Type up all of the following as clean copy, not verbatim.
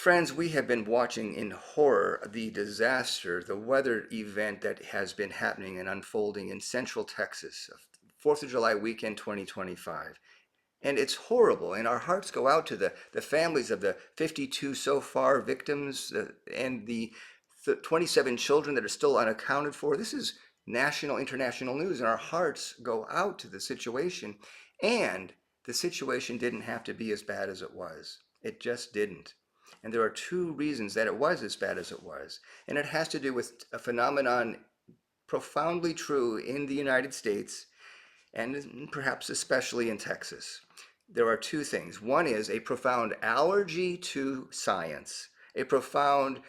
Friends, we have been watching in horror the disaster, the weather event that has been happening and unfolding in central Texas, 4th of July weekend 2025. And it's horrible, and our hearts go out to the families of the 52 so far victims and the 27 children that are still unaccounted for. This is national, international news, and our hearts go out to the situation. And the situation didn't have to be as bad as it was. It just didn't. And there are two reasons that it was as bad as it was. And it has to do with a phenomenon profoundly true in the United States and perhaps especially in Texas. There are two things. One is a profound allergy to science, a profound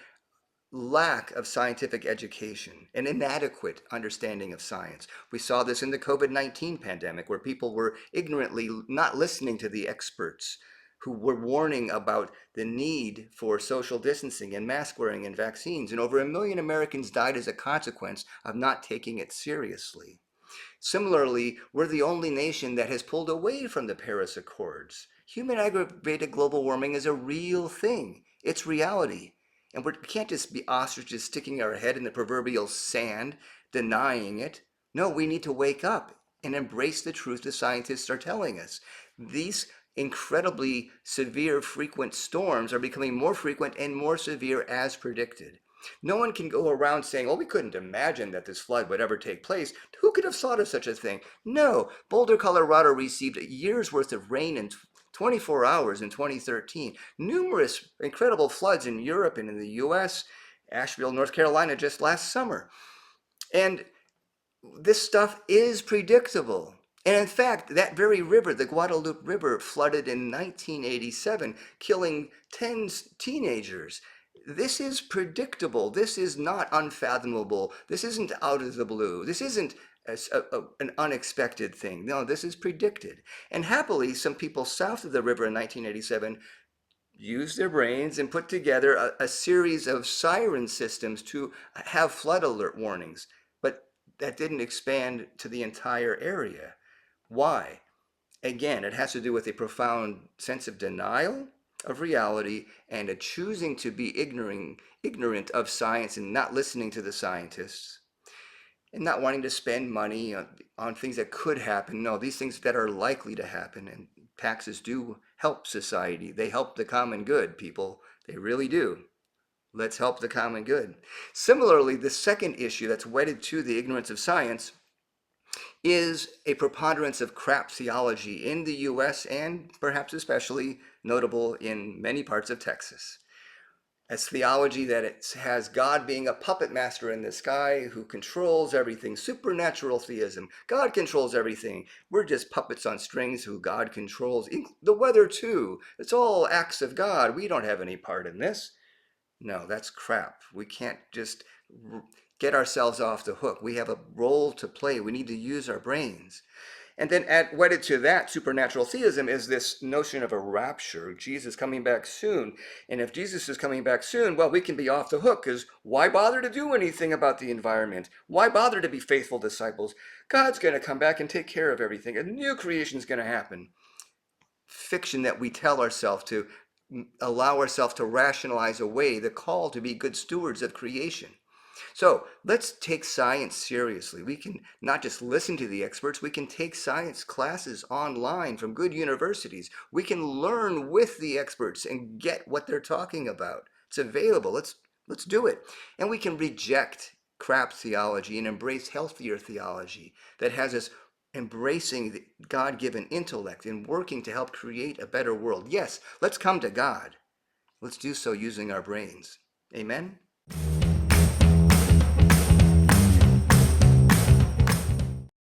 lack of scientific education, an inadequate understanding of science. We saw this in the COVID-19 pandemic, where people were ignorantly not listening to the experts who were warning about the need for social distancing and mask wearing and vaccines. And over 1 million Americans died as a consequence of not taking it seriously. Similarly, we're the only nation that has pulled away from the Paris Accords. Human aggravated global warming is a real thing. It's reality. And we can't just be ostriches sticking our head in the proverbial sand, denying it. No, we need to wake up and embrace the truth the scientists are telling us. These incredibly severe, frequent storms are becoming more frequent and more severe as predicted. No one can go around saying, oh, we couldn't imagine that this flood would ever take place. Who could have thought of such a thing? No. Boulder, Colorado received a year's worth of rain in 24 hours in 2013. Numerous incredible floods in Europe and in the US, Asheville, North Carolina just last summer. And this stuff is predictable. And in fact, that very river, the Guadalupe River, flooded in 1987, killing 10 teenagers. This is predictable. This is not unfathomable. This isn't out of the blue. This isn't an unexpected thing. No, this is predicted. And happily, some people south of the river in 1987 used their brains and put together a series of siren systems to have flood alert warnings. But that didn't expand to the entire area. Why? Again, it has to do with a profound sense of denial of reality and a choosing to be ignorant of science and not listening to the scientists and not wanting to spend money on things that could happen. No, these things that are likely to happen. And taxes do help society. They help the common good, people. They really do. Let's help the common good. Similarly, the second issue that's wedded to the ignorance of science is a preponderance of crap theology in the US and perhaps especially notable in many parts of Texas. As theology that it has God being a puppet master in the sky who controls everything, supernatural theism. God controls everything. We're just puppets on strings who God controls. The weather too. It's all acts of God. We don't have any part in this. No, that's crap. We can't just get ourselves off the hook. We have a role to play. We need to use our brains. And then wedded to that supernatural theism is this notion of a rapture, Jesus coming back soon. And if Jesus is coming back soon, well, we can be off the hook because why bother to do anything about the environment? Why bother to be faithful disciples? God's going to come back and take care of everything. A new creation is going to happen. Fiction that we tell ourselves to allow ourselves to rationalize away the call to be good stewards of creation. So let's take science seriously. We can not just listen to the experts, we can take science classes online from good universities. We can learn with the experts and get what they're talking about. It's available. Let's do it. And we can reject crap theology and embrace healthier theology that has us embracing the God-given intellect and working to help create a better world. Yes, let's come to God. Let's do so using our brains. Amen?